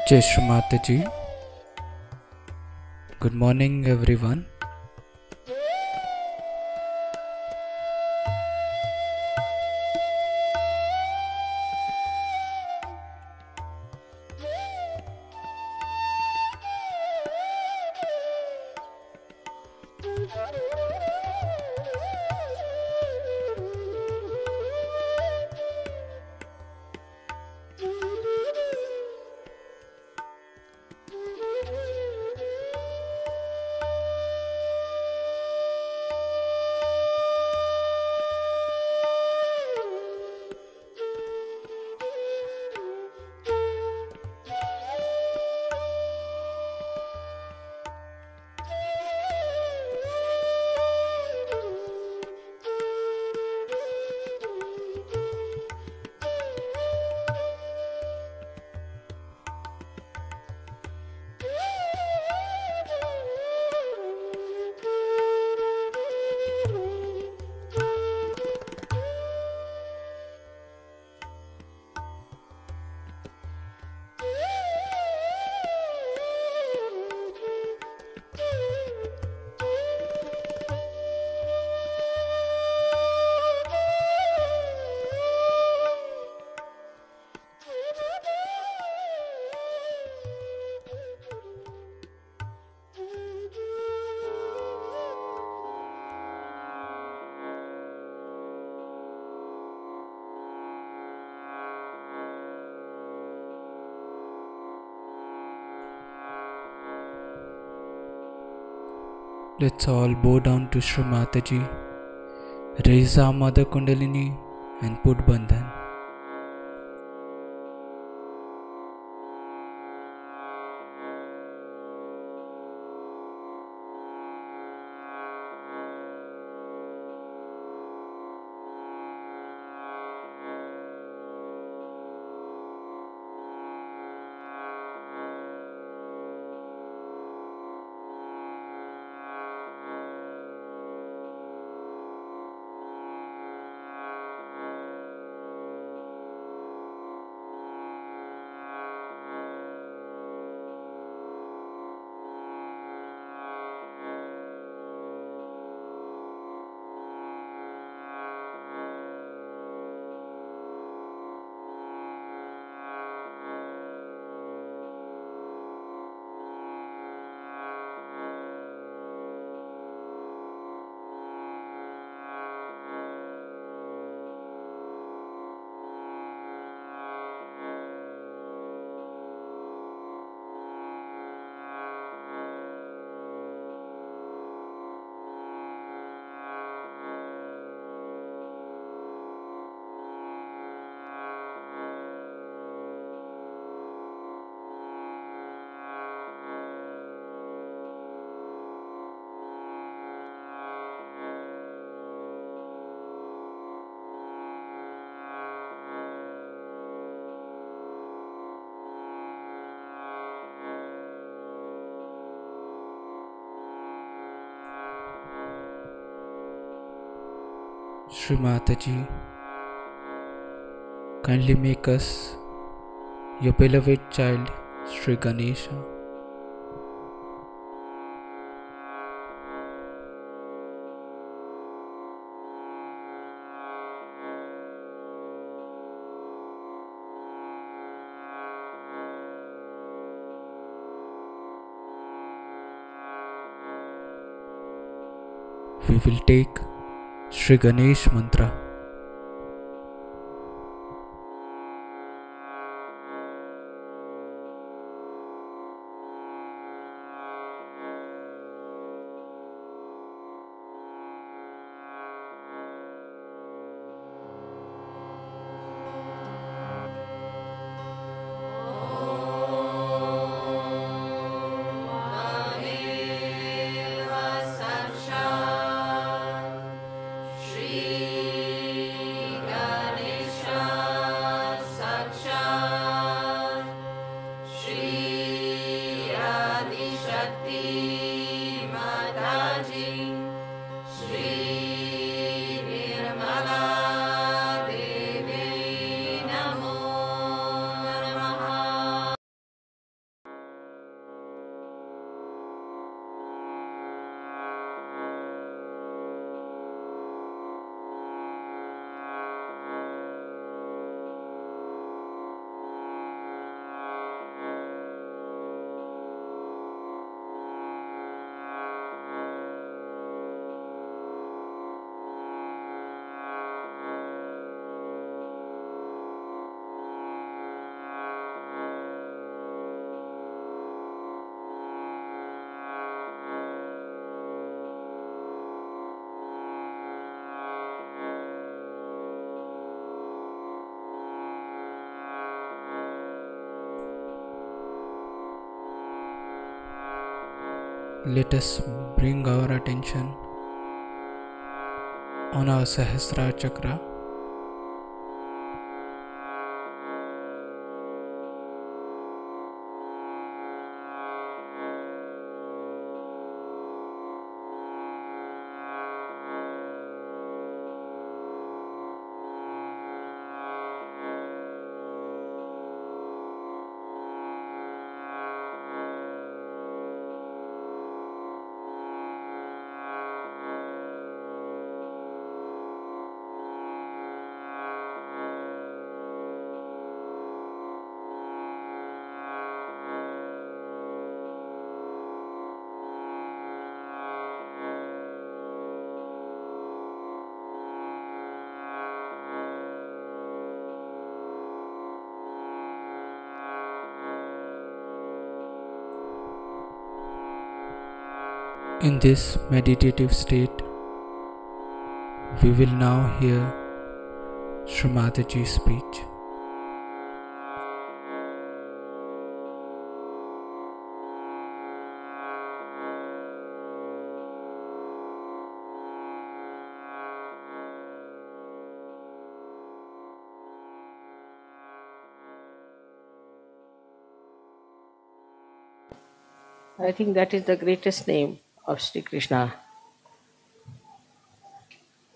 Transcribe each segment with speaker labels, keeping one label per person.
Speaker 1: Jai Shri Mataji. Good morning everyone. Let's all bow down to Shri Mataji, raise our Mother Kundalini and put Bandhan. Shri Mataji, kindly make us your beloved child, Shri Ganesha. We will take Shri Ganesh Mantra. Let us bring our attention on our Sahasrara Chakra. In this meditative state, we will now hear Sri Mataji's speech.
Speaker 2: I think that is the greatest name of Sri Krishna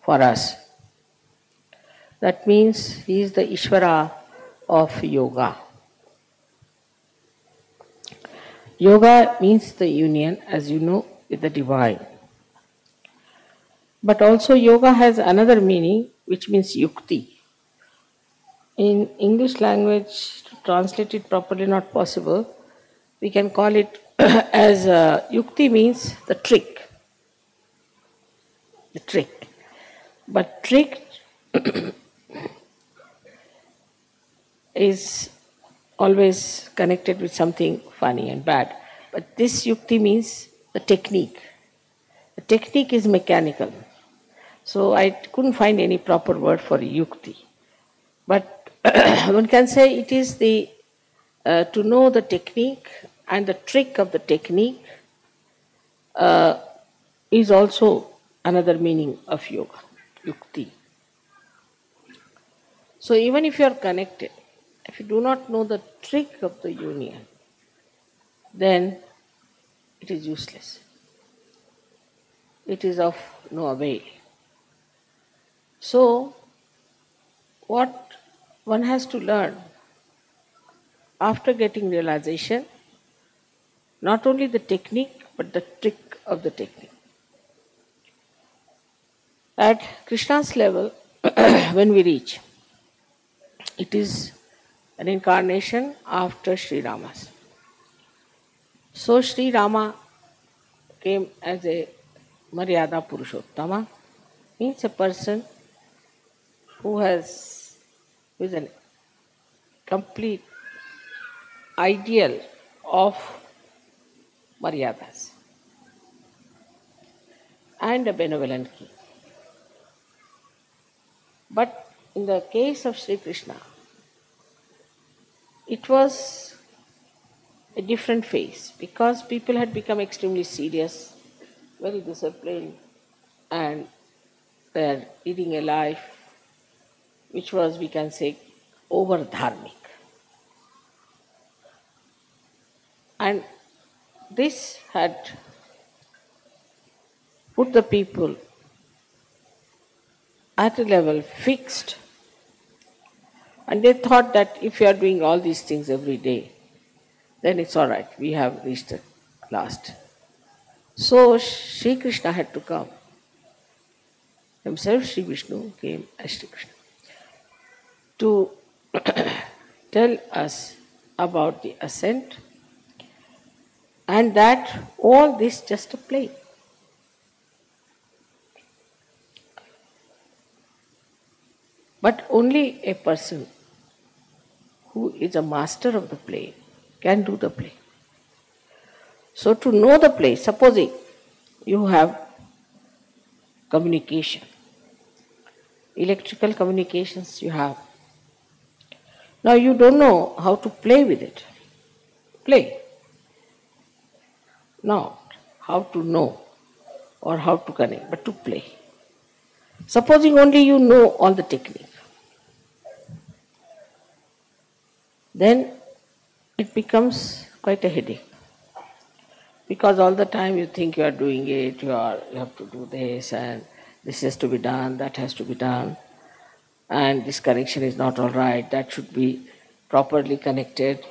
Speaker 2: for us. That means he is the Ishvara of yoga. Yoga means the union, as you know, with the divine. But also yoga has another meaning which means yukti. In English language, to translate it properly not possible. We can call it as yukti means the trick. The trick. But trick is always connected with something funny and bad. But this yukti means the technique. The technique is mechanical. So I couldn't find any proper word for yukti. But one can say it is the to know the technique and the trick of the technique is also another meaning of yoga, yukti. So even if you are connected, if you do not know the trick of the union, then it is useless. It is of no avail. So, what one has to learn after getting realization, not only the technique, but the trick of the technique. At Krishna's level, when we reach, it is an incarnation after Sri Rama's. So Sri Rama came as a Maryada Purushottama, means a person who is a complete ideal of Maryadas and a benevolent king. But in the case of Sri Krishna, it was a different phase because people had become extremely serious, very disciplined, and they are leading a life which was, we can say, over dharmic. And this had put the people at a level fixed, and they thought that if you are doing all these things every day, then it's all right, we have reached at last. So Sri Krishna had to come. Himself, Sri Vishnu came as Sri Krishna to tell us about the ascent, and that all this just a play. But only a person who is a master of the play can do the play. So to know the play, supposing you have communication, electrical communications you have. Now you don't know how to play with it. Play. Not how to know or how to connect, but to play. Supposing only you know all the technique, then it becomes quite a headache. Because all the time you think you are doing it, you have to do this, and this has to be done, that has to be done, and this connection is not all right, that should be properly connected.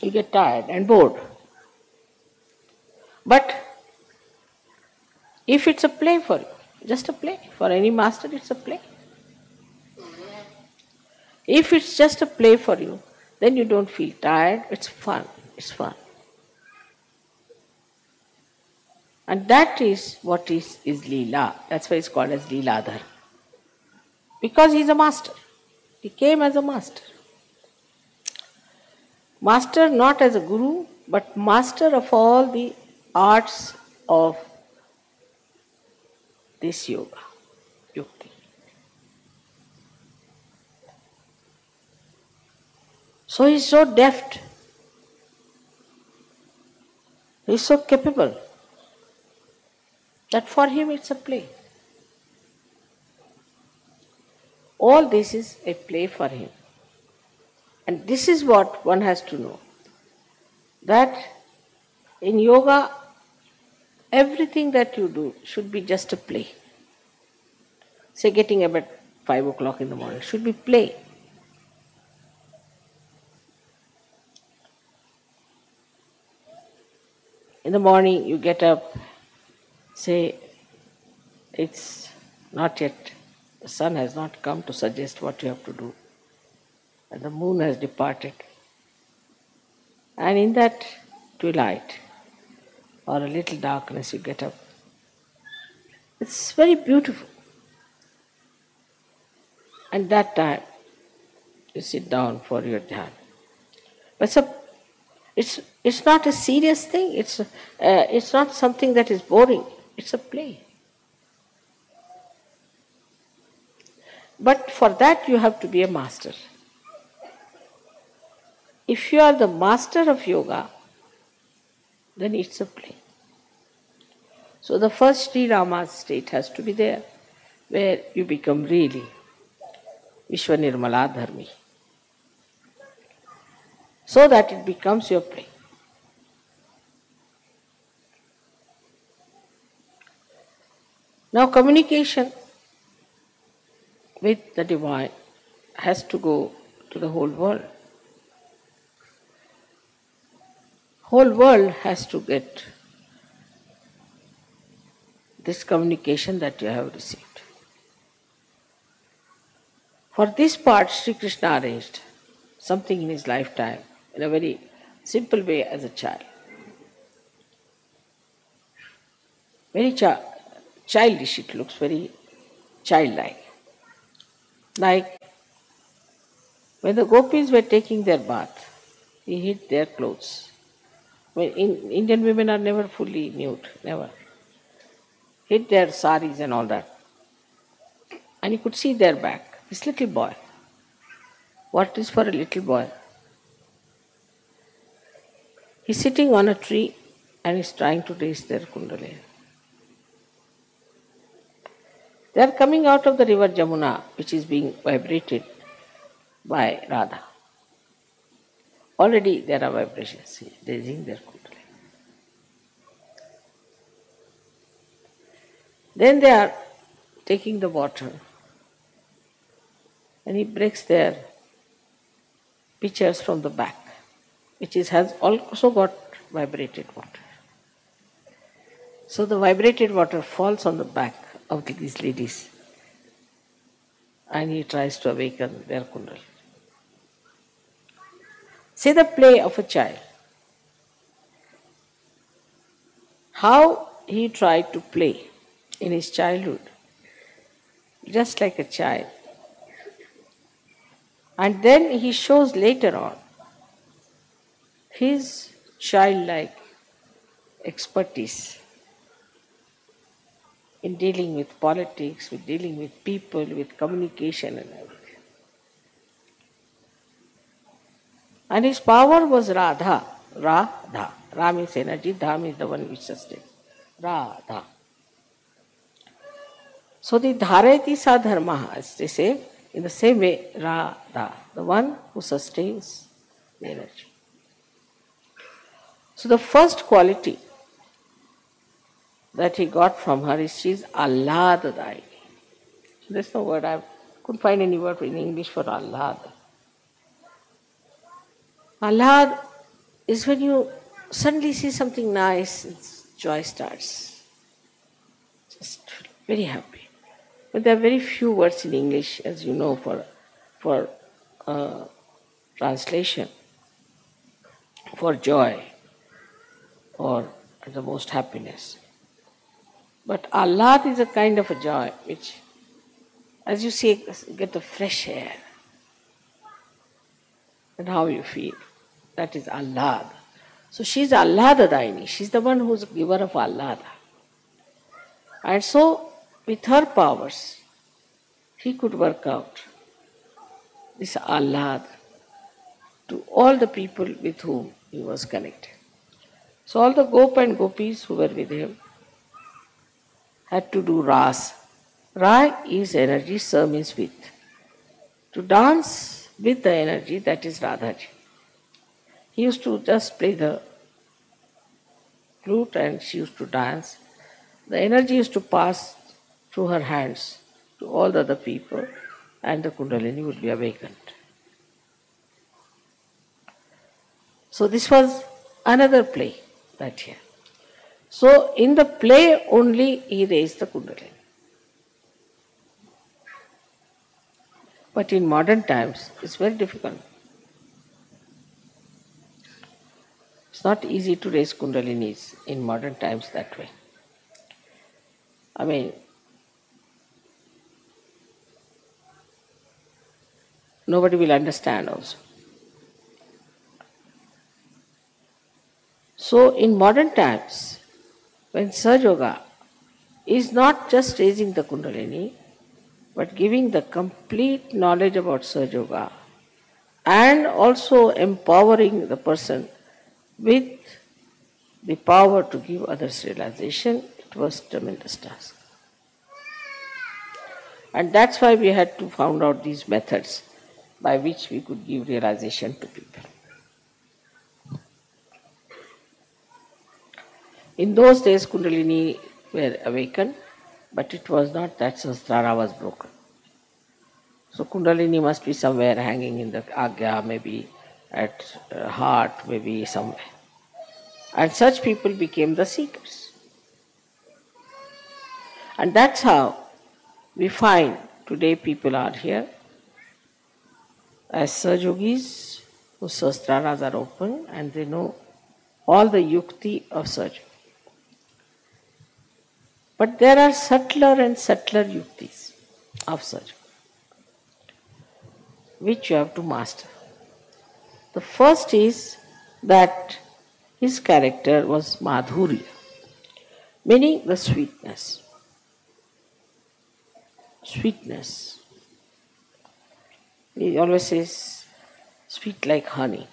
Speaker 2: You get tired and bored. But if it's a play for you, just a play, for any master it's a play. If it's just a play for you, then you don't feel tired, it's fun, it's fun. And that is what is Leela. That's why it's called as Leeladhar. Because he's a master. He came as a master. Master not as a guru, but master of all the arts of this yoga, yukti. So he's so deft, he's so capable that for him it's a play. All this is a play for him. And this is what one has to know, that in yoga, everything that you do should be just a play. Say getting up at 5 o'clock in the morning should be play. In the morning you get up, say it's not yet, the sun has not come to suggest what you have to do, and the moon has departed. And in that twilight or a little darkness you get up. It's very beautiful. And that time you sit down for your dhyan. But it's not a serious thing. It's not something that is boring. It's a play. But for that you have to be a master. If you are the master of yoga, then it's a play. So the first Sri Rama's state has to be there, where you become really Vishwanirmala Dharmi, so that it becomes your play. Now communication with the divine has to go to the whole world. Whole world has to get this communication that you have received. For this part, Sri Krishna arranged something in his lifetime in a very simple way as a child. Very childish, it looks very childlike. Like when the gopis were taking their bath, he hid their clothes. When Indian women are never fully nude, never. Hid their saris and all that. And you could see their back. This little boy. What is for a little boy? He's sitting on a tree and is trying to raise their kundalini. They are coming out of the river Jamuna, which is being vibrated by Radha. Already there are vibrations raising their kundalini. Then they are taking the water, and he breaks their pitchers from the back, which has also got vibrated water. So the vibrated water falls on the back of these ladies, and he tries to awaken their kundalini. See the play of a child. How he tried to play in his childhood, just like a child. And then he shows later on his childlike expertise in dealing with politics, with dealing with people, with communication and everything. And his power was Radha. Radha. Ra means energy, Dha means the one which sustains. Radha. So the Dharayati sa dharma, as they say, in the same way, Radha, the one who sustains the energy. So the first quality that he got from her is she is Ahladadayini. So there's no word, I couldn't find any word in English for Ahlad. Ahlad is when you suddenly see something nice, joy starts. Just very happy. But there are very few words in English, as you know, for translation, for joy or the most happiness. But Ahlad is a kind of a joy which, as you see, get the fresh air and how you feel. That is Ahlad. So she is Ahlada-dayini. She is the one who is giver of Ahlada. And so, with her powers, he could work out this Ahlad to all the people with whom he was connected. So all the Gop and Gopis who were with him had to do Ras. Ra is energy, Sa means with. To dance with the energy, that is Radhaji. He used to just play the flute and she used to dance. The energy used to pass through her hands to all the other people and the Kundalini would be awakened. So this was another play that year. So in the play only he raised the Kundalini. But in modern times it's very difficult. It's not easy to raise Kundalinis in modern times that way. I mean, nobody will understand also. So in modern times, when Sahaja Yoga is not just raising the Kundalini, but giving the complete knowledge about Sahaja Yoga and also empowering the person with the power to give others realization, it was a tremendous task. And that's why we had to find out these methods by which we could give realization to people. In those days, Kundalini were awakened, but it was not that Sahasrara was broken. So Kundalini must be somewhere hanging in the Agya, maybe at heart, maybe somewhere. And such people became the seekers. And that's how we find today people are here as Sahaja Yogis whose Sahasraras are open and they know all the yukti of Sahaja. But there are subtler and subtler yuktis of Sahaja, which you have to master. The first is that his character was madhurya, meaning the sweetness. Sweetness. He always says, sweet like honey.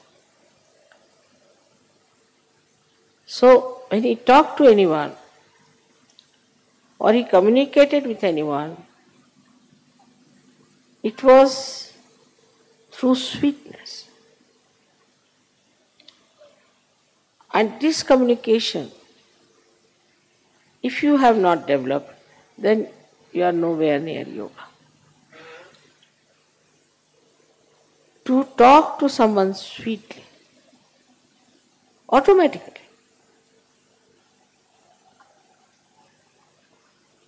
Speaker 2: So when he talked to anyone, or he communicated with anyone, it was through sweetness. And this communication, if you have not developed, then you are nowhere near yoga. To talk to someone sweetly, automatically,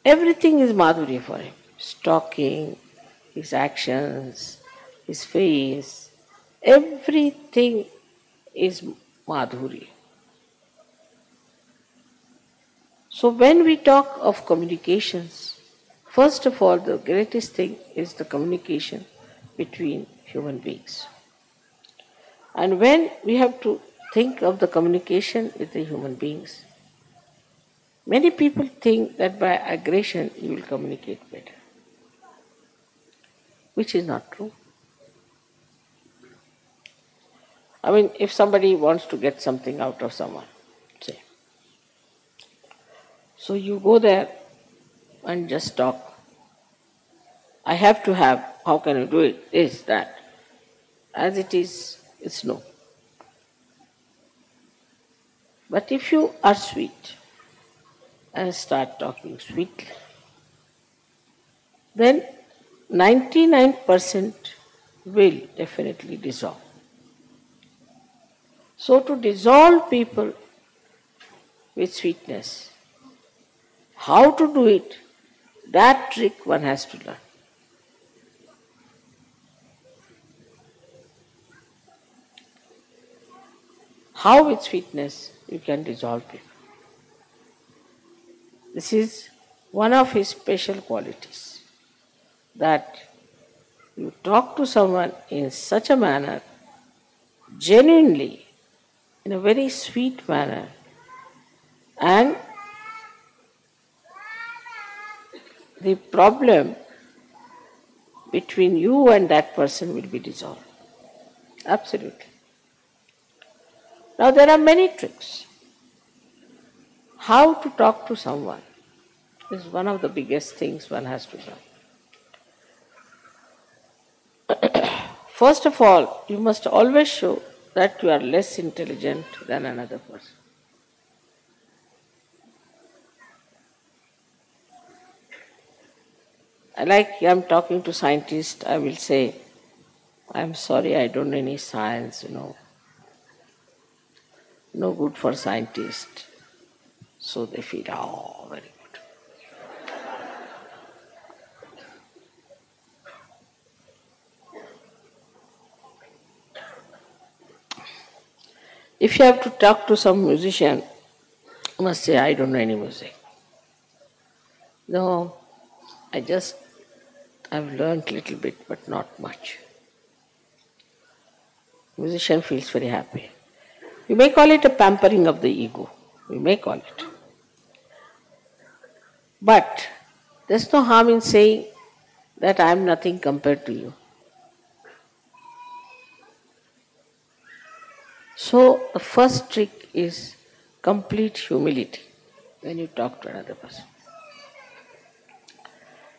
Speaker 2: everything is madhurya for him. His talking, his actions, his face, everything is madhurya. So when we talk of communications, first of all, the greatest thing is the communication between human beings. And when we have to think of the communication with the human beings, many people think that by aggression you will communicate better, which is not true. I mean, if somebody wants to get something out of someone, say, so you go there and just talk. I have to have, how can you do it? This, that. As it is, it's no. But if you are sweet and start talking sweetly, then 99% will definitely dissolve. So to dissolve people with sweetness, how to do it, that trick one has to learn. How with sweetness you can dissolve people. This is one of his special qualities, that you talk to someone in such a manner, genuinely, in a very sweet manner, and the problem between you and that person will be dissolved. Absolutely. Now there are many tricks. How to talk to someone is one of the biggest things one has to learn. First of all, you must always show that you are less intelligent than another person. Like I'm talking to scientists, I will say, I'm sorry, I don't know any science, no good for scientists. So they feel, oh, very good. If you have to talk to some musician, you must say, I don't know any music. No, I've learned little bit, but not much. Musician feels very happy. You may call it a pampering of the ego. You may call it. But there's no harm in saying that I am nothing compared to you. So the first trick is complete humility when you talk to another person.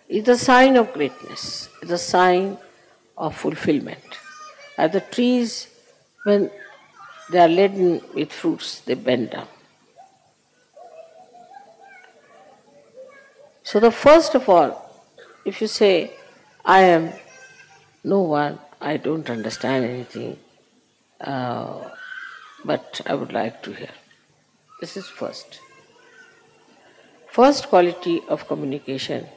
Speaker 2: It's a sign of greatness. It's a sign of fulfillment. As the trees, when they are laden with fruits, they bend down. So the first of all, if you say, I am no one, I don't understand anything, but I would like to hear. This is first. First quality of communication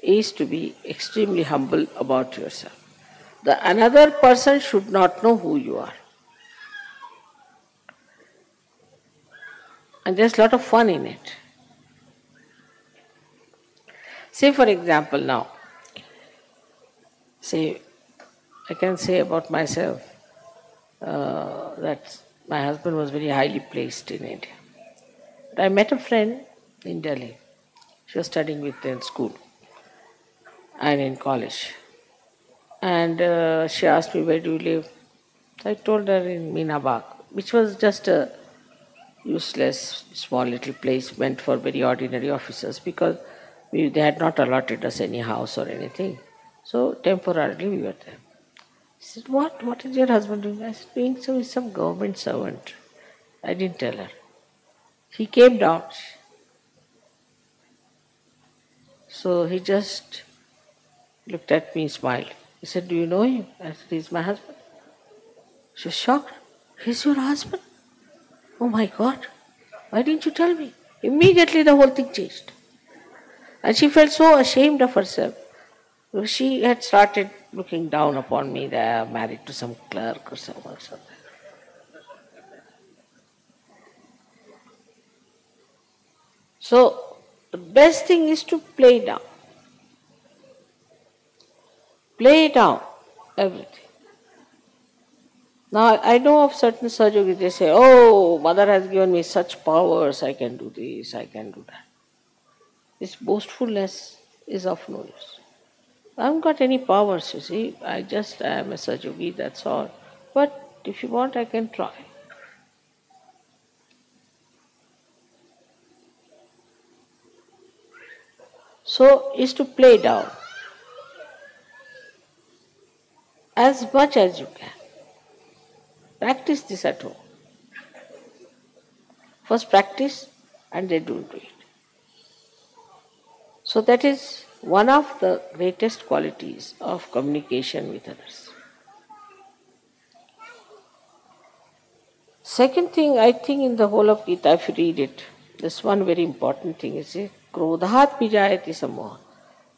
Speaker 2: is to be extremely humble about yourself. The another person should not know who you are. And there's a lot of fun in it. Say for example now, I can say about myself that my husband was very highly placed in India. But I met a friend in Delhi. She was studying with me in school and in college. And she asked me, where do you live? So I told her in Meena Bagh, which was just a useless, small little place meant for very ordinary officers because they had not allotted us any house or anything. So temporarily we were there. She said, what is your husband doing? I said, doing so with some government servant. I didn't tell her. He came down. So he just looked at me, smiled. He said, do you know him? I said, he's my husband. She was shocked. He's your husband? Oh my God, why didn't you tell me? Immediately the whole thing changed. And she felt so ashamed of herself. She had started looking down upon me that I am married to some clerk or someone. So the best thing is to play down. Play down everything. Now I know of certain Sahaja Yogis, they say, oh, mother has given me such powers, I can do this, I can do that. This boastfulness is of no use. I haven't got any powers, you see. I am a Sahaja Yogi, that's all. But if you want, I can try. So, is to play down as much as you can. Practice this at home. First practice and then do it. So that is one of the greatest qualities of communication with others. Second thing, I think in the whole of Gita, if you read it, this one very important thing is krodhat vijayati samoha.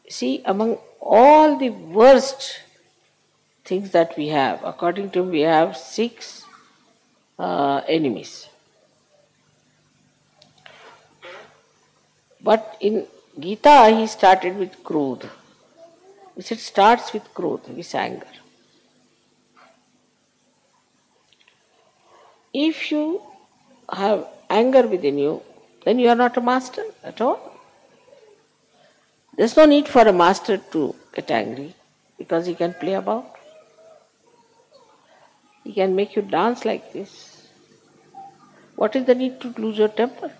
Speaker 2: See, among all the worst things that we have, according to him, we have 6 enemies. But in Gita, he started with krodha. He said, starts with krodha, with anger. If you have anger within you, then you are not a master at all. There's no need for a master to get angry because he can play about. He can make you dance like this. What is the need to lose your temper?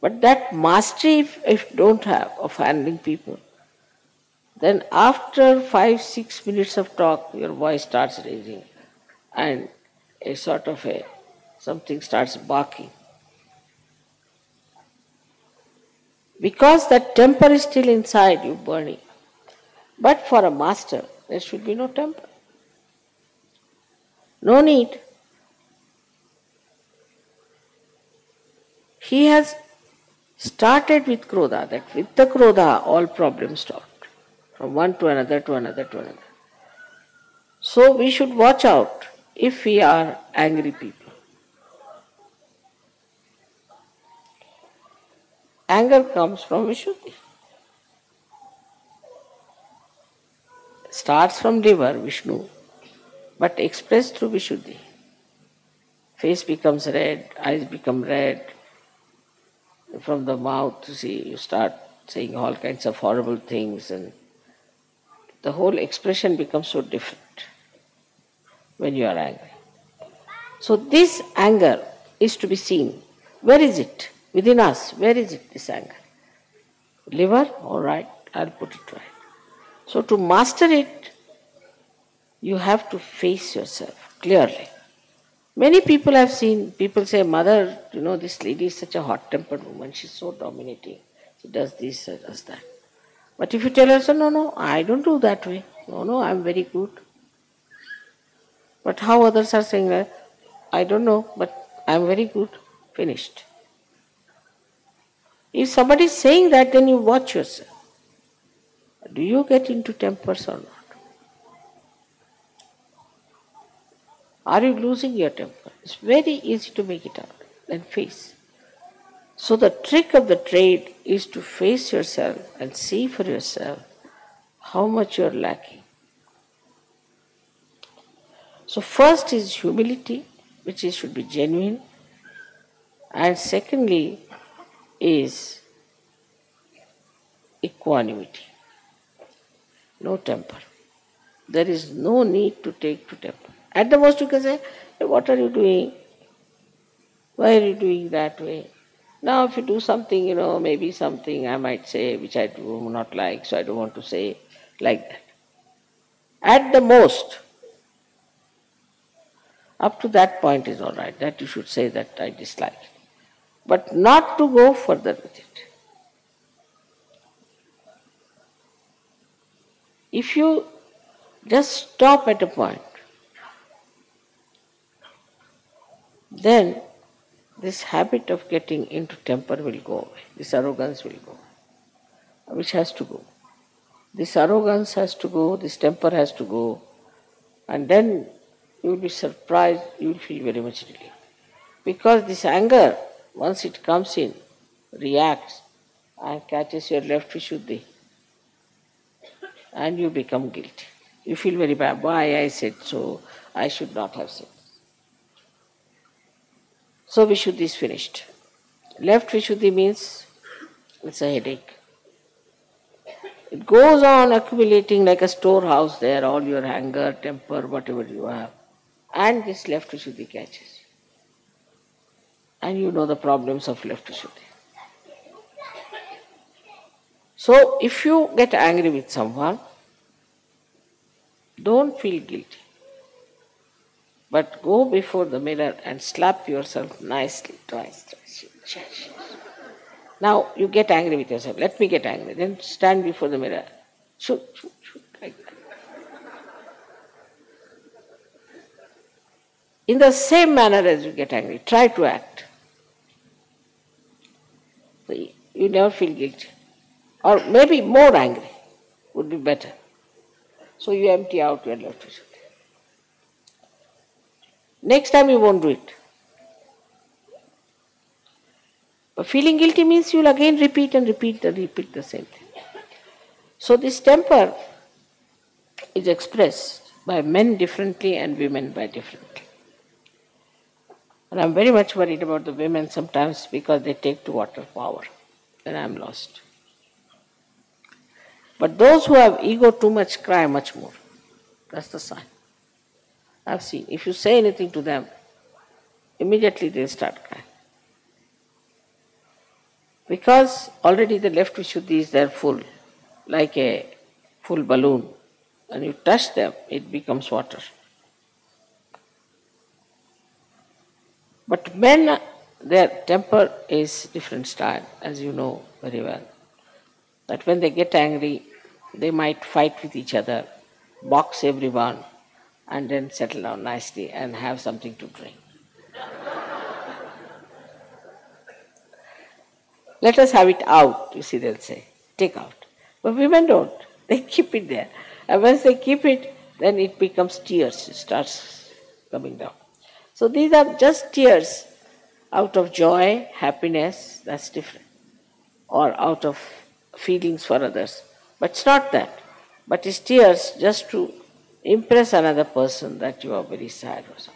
Speaker 2: But that mastery, if you don't have of handling people, then after 5-6 minutes of talk, your voice starts raising and a sort of something starts barking. Because that temper is still inside you burning. But for a master, there should be no temper. No need. He has started with Krodha, that with the Krodha all problems stopped. From one to another to another to another. So we should watch out if we are angry people. Anger comes from Vishuddhi. Starts from liver, Vishnu, but expressed through Vishuddhi. Face becomes red, eyes become red. From the mouth, you start saying all kinds of horrible things, and the whole expression becomes so different when you are angry. So this anger is to be seen. Where is it? Within us, where is it, this anger? Liver? All right, I'll put it right. So to master it, you have to face yourself clearly. Many people have seen, people say, Mother, this lady is such a hot-tempered woman, she's so dominating. She does this, she does that. But if you tell her, no, I don't do that way. No, I'm very good. But how others are saying that? I don't know, but I'm very good. Finished. If somebody is saying that, then you watch yourself. Do you get into tempers or not? Are you losing your temper? It's very easy to make it out and face. So the trick of the trade is to face yourself and see for yourself how much you're lacking. So first is humility, which should be genuine. And secondly is equanimity. No temper. There is no need to take to temper. At the most you can say, hey, what are you doing? Why are you doing that way? Now if you do something, maybe something I might say which I do not like, so I don't want to say like that. At the most, up to that point is all right, that you should say that I dislike it. But not to go further with it. If you just stop at a point, then this habit of getting into temper will go away. This arrogance will go away, which has to go. This arrogance has to go, this temper has to go, and then you will be surprised, you will feel very much relieved. Because this anger, once it comes in, reacts and catches your left Vishuddhi, and you become guilty. You feel very bad. Why I said so? I should not have said. So Vishuddhi is finished. Left Vishuddhi means it's a headache. It goes on accumulating like a storehouse there, all your anger, temper, whatever you have. And this left Vishuddhi catches. And you know the problems of left Vishuddhi. So if you get angry with someone, don't feel guilty. But go before the mirror and slap yourself nicely twice. Now you get angry with yourself. Let me get angry. Then stand before the mirror. Shoot, like that. In the same manner as you get angry, try to act. So you never feel guilty. Or maybe more angry would be better. So you empty out your left Vishuddhi. Next time you won't do it. But feeling guilty means you'll again repeat the same thing. So this temper is expressed by men differently and women by differently. And I'm very much worried about the women sometimes because they take to water power. Then I'm lost. But those who have ego too much cry much more. That's the sign. I've seen. If you say anything to them, immediately they'll start crying. Because already the left Vishuddhi is there full, like a full balloon. And you touch them, it becomes water. But men, their temper is different style, as you know very well. That when they get angry, they might fight with each other, box everyone, and then settle down nicely and have something to drink. Let us have it out, you see, they'll say. Take out. But women don't. They keep it there. And once they keep it, then it becomes tears. It starts coming down. So these are just tears out of joy, happiness, that's different. Or out of feelings for others. But it's not that. But it's tears just to impress another person that you are very sad or something.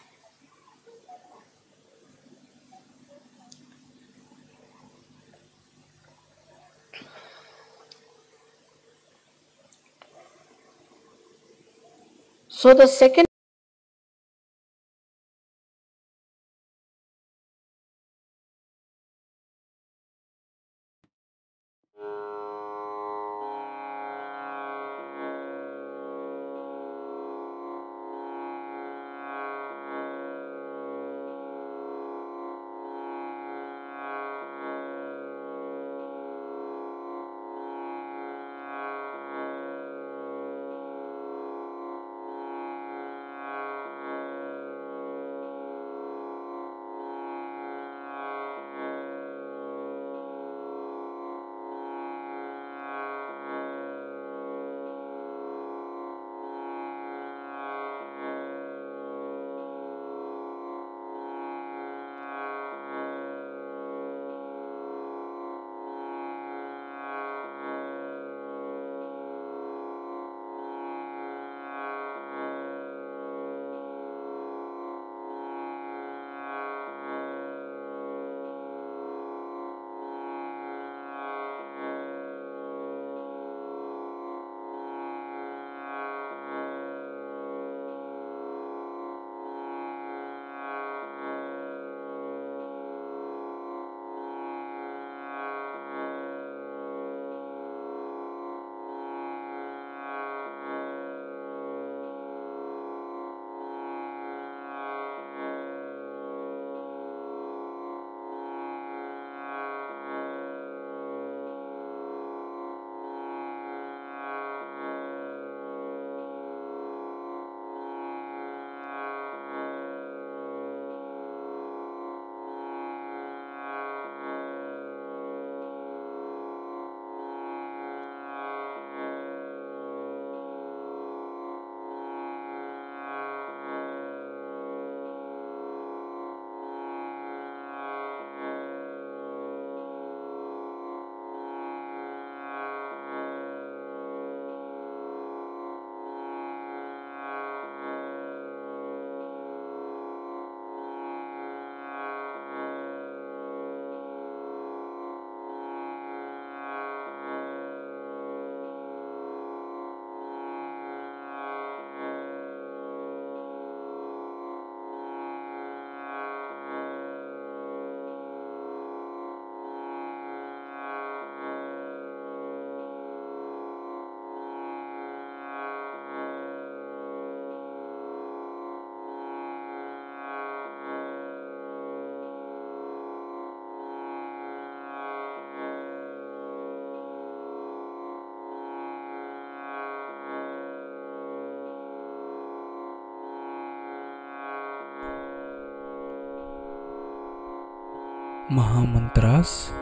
Speaker 2: So the second
Speaker 1: Mahamantras.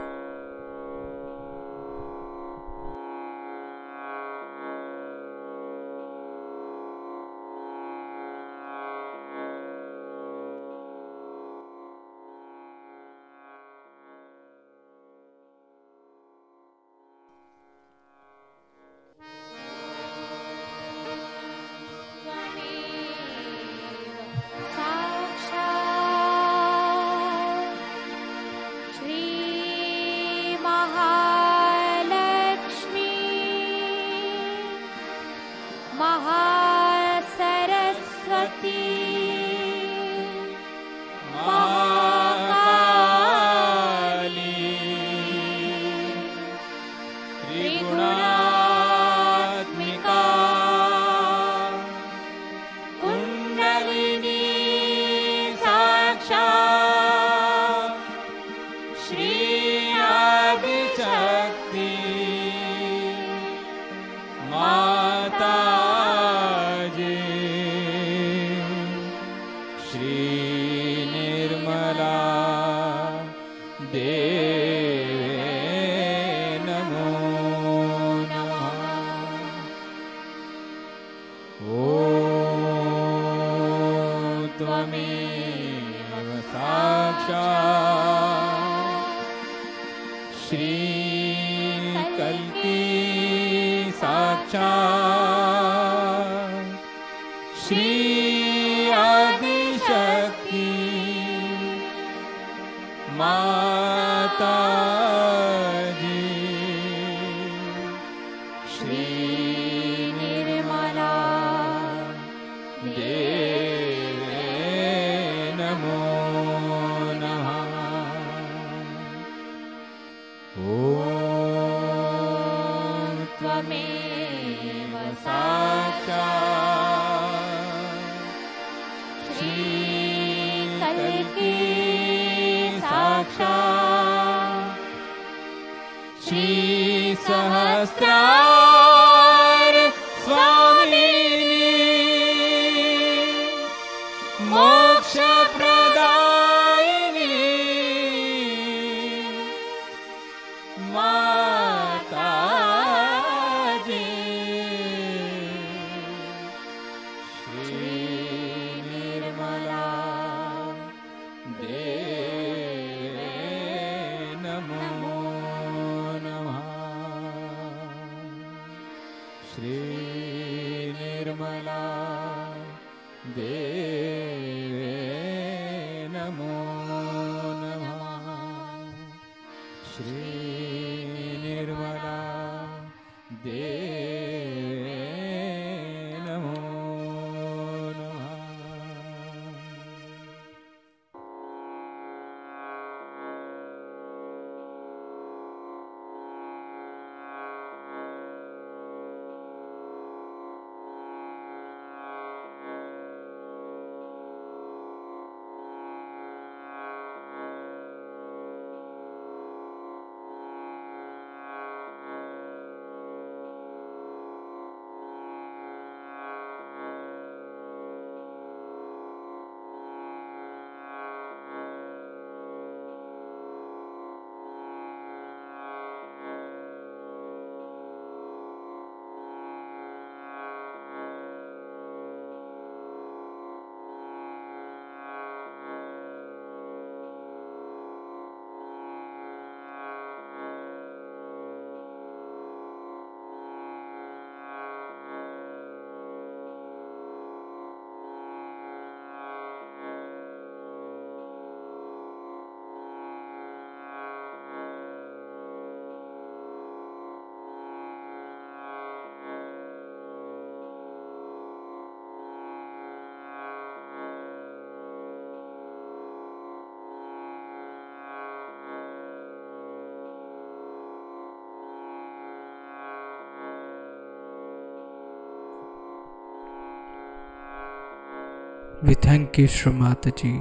Speaker 1: We thank you, Shri Mataji,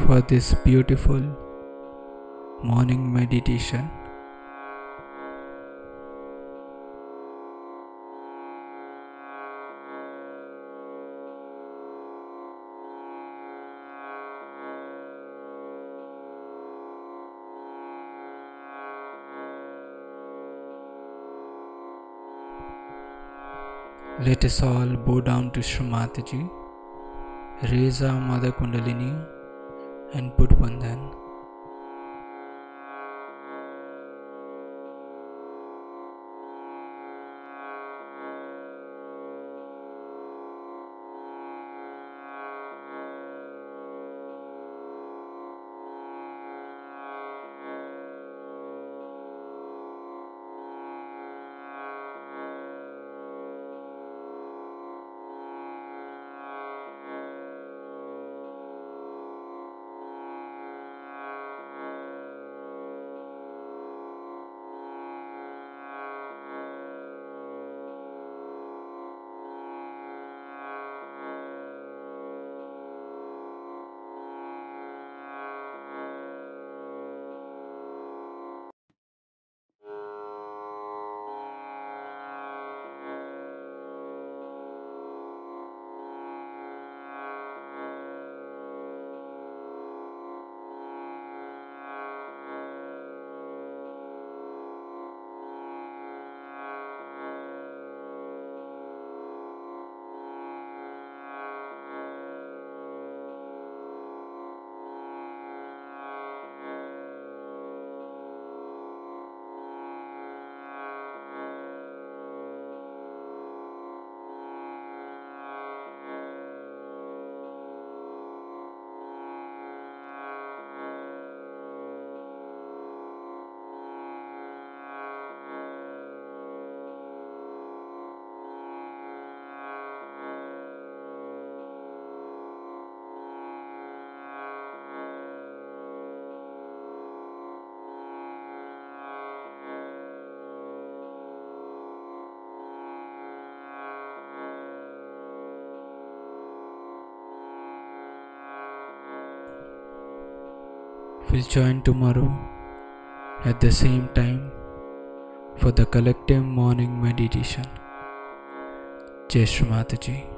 Speaker 1: for this beautiful morning meditation. Let us all bow down to Shri Mataji, raise our Mother Kundalini and put Bandhan. will join tomorrow at the same time for the collective morning meditation. Jai Shri Mataji.